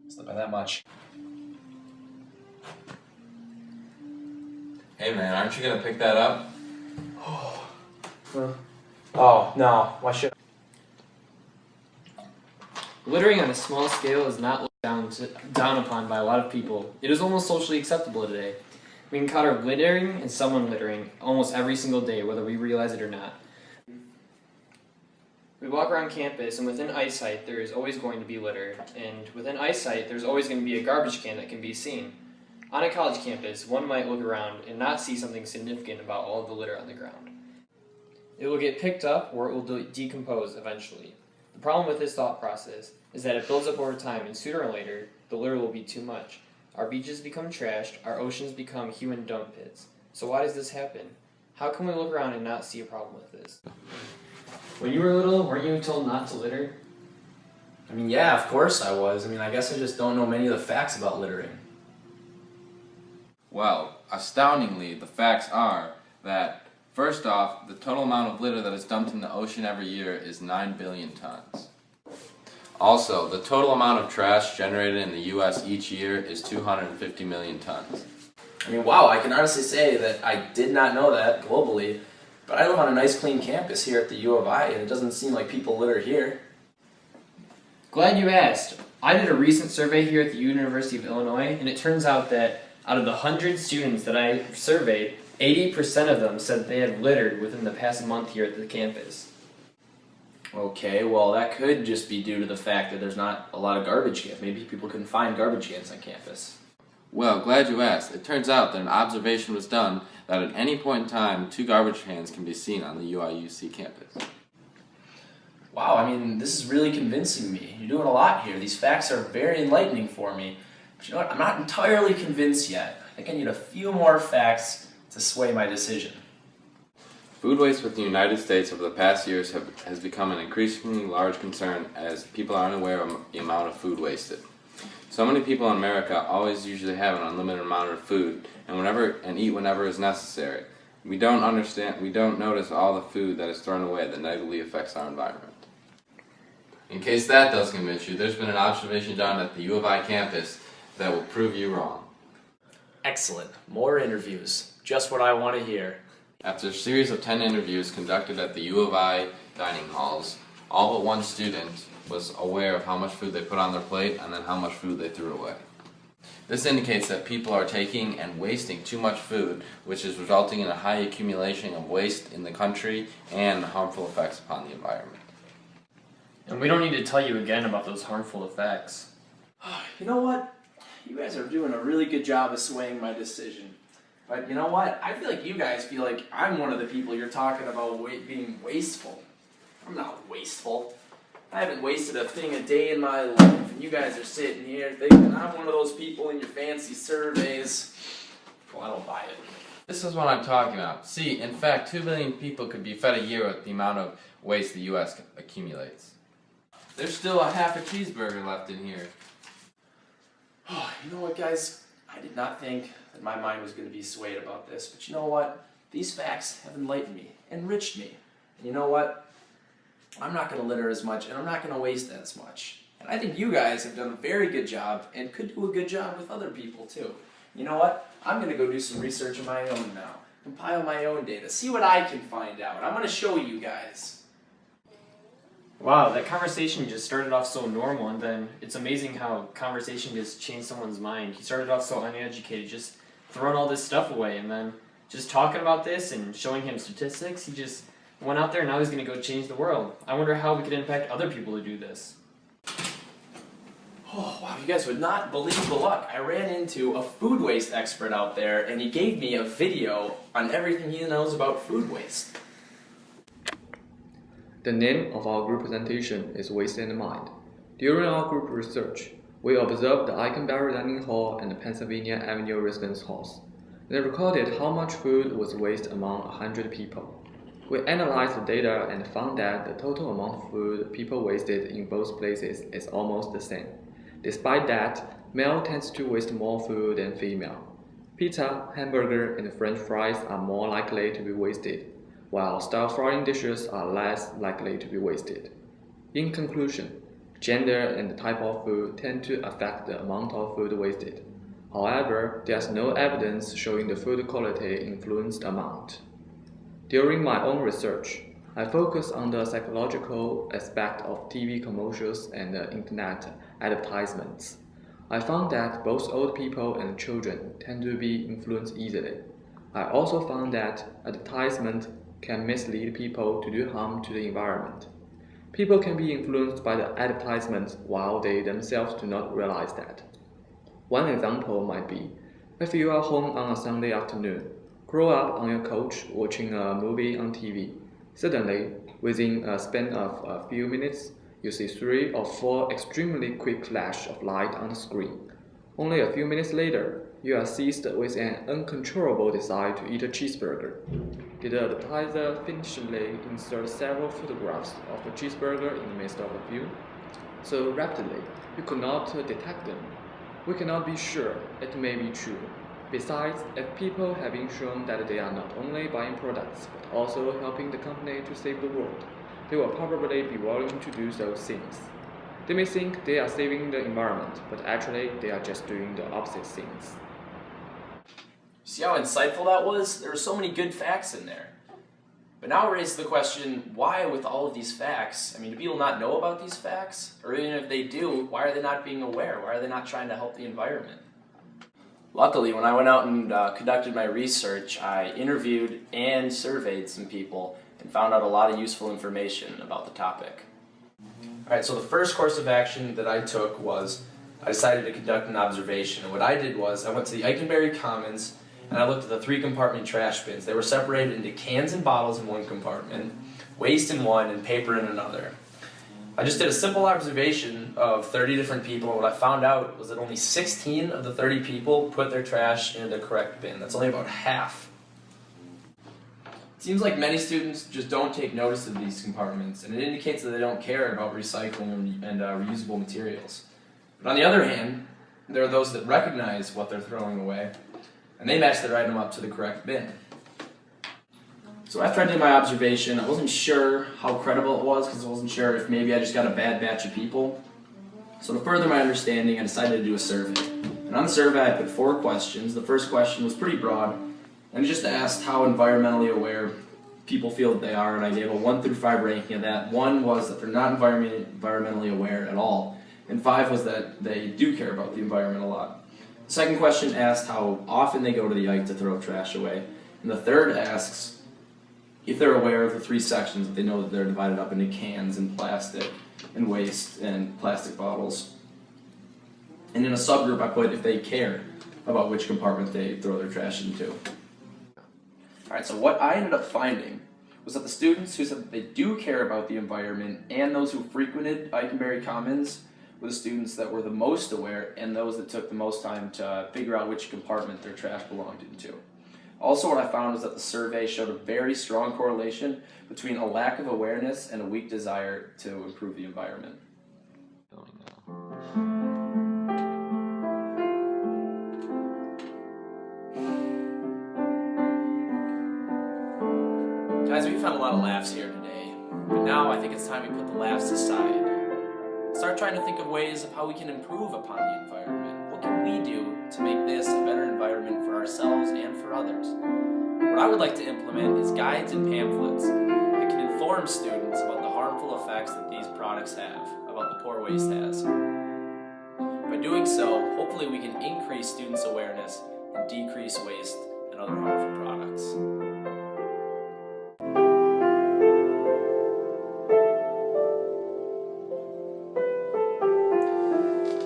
It's not by that much. Hey man, aren't you gonna pick that up? Oh, no. Why should Littering on a small scale is not looked down upon by a lot of people. It is almost socially acceptable today. We encounter littering and someone littering almost every single day, whether we realize it or not. We walk around campus, and within eyesight, there is always going to be litter. And within eyesight, there's always going to be a garbage can that can be seen. On a college campus, one might look around and not see something significant about all of the litter on the ground. It will get picked up, or it will decompose eventually. The problem with this thought process is that it builds up over time, and sooner or later, the litter will be too much. Our beaches become trashed, our oceans become human dump pits. So why does this happen? How can we look around and not see a problem with this? When you were little, weren't you told not to litter? I mean, yeah, of course I was. I guess I just don't know many of the facts about littering. Well, astoundingly, the facts are that, first off, the total amount of litter that is dumped in the ocean every year is 9 billion tons. Also, the total amount of trash generated in the U.S. each year is 250 million tons. Wow, I can honestly say that I did not know that globally, but I live on a nice clean campus here at the U of I, and it doesn't seem like people litter here. Glad you asked. I did a recent survey here at the University of Illinois, and it turns out that out of the 100 students that I surveyed, 80% of them said they had littered within the past month here at the campus. Okay, well, that could just be due to the fact that there's not a lot of garbage cans. Maybe people couldn't find garbage cans on campus. Well, glad you asked. It turns out that an observation was done that at any point in time, 2 garbage cans can be seen on the UIUC campus. Wow, this is really convincing me. You're doing a lot here. These facts are very enlightening for me. But you know what? I'm not entirely convinced yet. I think I need a few more facts to sway my decision. Food waste within the United States over the past years has become an increasingly large concern as people aren't aware of the amount of food wasted. So many people in America always usually have an unlimited amount of food and eat whenever is necessary. We don't notice all the food that is thrown away that negatively affects our environment. In case that does convince you, there's been an observation done at the U of I campus that will prove you wrong. Excellent. More interviews. Just what I want to hear. After a series of 10 interviews conducted at the U of I dining halls, all but one student was aware of how much food they put on their plate and then how much food they threw away. This indicates that people are taking and wasting too much food, which is resulting in a high accumulation of waste in the country and harmful effects upon the environment. And we don't need to tell you again about those harmful effects. You know what? You guys are doing a really good job of swaying my decision. But you know what? I feel like you guys feel like I'm one of the people you're talking about being wasteful. I'm not wasteful. I haven't wasted a thing a day in my life, and you guys are sitting here thinking I'm one of those people in your fancy surveys. Well, I don't buy it. This is what I'm talking about. See, in fact, 2 billion people could be fed a year with the amount of waste the U.S. accumulates. There's still a half a cheeseburger left in here. Oh, you know what, guys? I did not think that my mind was going to be swayed about this, but you know what? These facts have enlightened me, enriched me. And you know what? I'm not going to litter as much, and I'm not going to waste as much. And I think you guys have done a very good job, and could do a good job with other people, too. You know what? I'm going to go do some research of my own now. Compile my own data. See what I can find out. I'm going to show you guys. Wow, that conversation just started off so normal, and then it's amazing how conversation just changed someone's mind. He started off so uneducated, just throwing all this stuff away, and then just talking about this and showing him statistics, he just went out there and now he's going to go change the world. I wonder how we could impact other people to do this. Oh, wow, you guys would not believe the luck. I ran into a food waste expert out there, and he gave me a video on everything he knows about food waste. The name of our group presentation is Waste in the Mind. During our group research, we observed the Eikenberry Dining Hall and the Pennsylvania Avenue residence halls. They recorded how much food was wasted among 100 people. We analyzed the data and found that the total amount of food people wasted in both places is almost the same. Despite that, male tends to waste more food than female. Pizza, hamburger, and French fries are more likely to be wasted, while stir-frying dishes are less likely to be wasted. In conclusion, gender and the type of food tend to affect the amount of food wasted. However, there's no evidence showing the food quality influenced amount. During my own research, I focused on the psychological aspect of TV commercials and the internet advertisements. I found that both old people and children tend to be influenced easily. I also found that advertisement can mislead people to do harm to the environment. People can be influenced by the advertisements while they themselves do not realize that. One example might be, if you are home on a Sunday afternoon, grow up on your couch watching a movie on TV. Suddenly, within a span of a few minutes, you see 3 or 4 extremely quick flashes of light on the screen. Only a few minutes later, you are seized with an uncontrollable desire to eat a cheeseburger. Did the advertiser finishingly insert several photographs of a cheeseburger in the midst of the view? So rapidly, you could not detect them. We cannot be sure it may be true. Besides, if people have been shown that they are not only buying products, but also helping the company to save the world, they will probably be willing to do those things. They may think they are saving the environment, but actually they are just doing the opposite things. See how insightful that was? There were so many good facts in there. But now it raises the question, why with all of these facts? I mean, do people not know about these facts? Or even if they do, why are they not being aware? Why are they not trying to help the environment? Luckily, when I went out and conducted my research, I interviewed and surveyed some people and found out a lot of useful information about the topic. Alright, so the first course of action that I took was I decided to conduct an observation. And what I did was I went to the Eikenberry Commons and I looked at the 3-compartment trash bins. They were separated into cans and bottles in one compartment, waste in one, and paper in another. I just did a simple observation of 30 different people, and what I found out was that only 16 of the 30 people put their trash into the correct bin. That's only about half. It seems like many students just don't take notice of these compartments, and it indicates that they don't care about recycling and reusable materials. But on the other hand, there are those that recognize what they're throwing away, and they match their item up to the correct bin. So after I did my observation, I wasn't sure how credible it was because I wasn't sure if maybe I just got a bad batch of people. So to further my understanding, I decided to do a survey. And on the survey, I put 4 questions. The first question was pretty broad, and it just asked how environmentally aware people feel that they are, and I gave a 1 through 5 ranking of that. 1 was that they're not environmentally aware at all, and 5 was that they do care about the environment a lot. The second question asked how often they go to the Ike to throw trash away, and the third asks if they're aware of the 3 sections, that they know that they're divided up into cans and plastic and waste and plastic bottles. And in a subgroup I put if they care about which compartment they throw their trash into. Alright, so what I ended up finding was that the students who said that they do care about the environment and those who frequented Eikenberry Commons were the students that were the most aware and those that took the most time to figure out which compartment their trash belonged into. Also, what I found was that the survey showed a very strong correlation between a lack of awareness and a weak desire to improve the environment. Guys, we've had a lot of laughs here today, but now I think it's time we put the laughs aside. Start trying to think of ways of how we can improve upon the environment. What can we do to make this a better environment for ourselves and for others? What I would like to implement is guides and pamphlets that can inform students about the harmful effects that these products have, about the poor waste has. By doing so, hopefully we can increase students' awareness and decrease waste and other harmful products.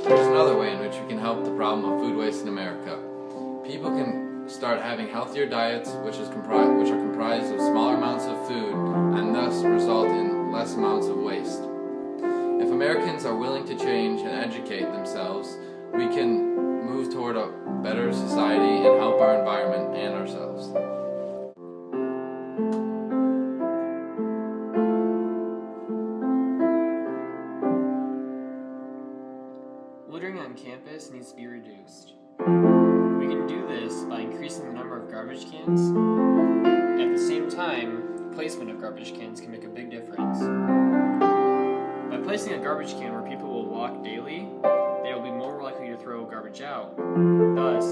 There's another way in which we can help the problem of food waste in America. People can start having healthier diets which are comprised of smaller amounts of food and thus result in less amounts of waste. If Americans are willing to change and educate themselves, we can move toward a better society and help our environment and ourselves. Littering on campus needs to be reduced. We can do this by increasing the number of garbage cans. At the same time, placement of garbage cans can make a big difference. By placing a garbage can where people will walk daily, they will be more likely to throw garbage out. Thus,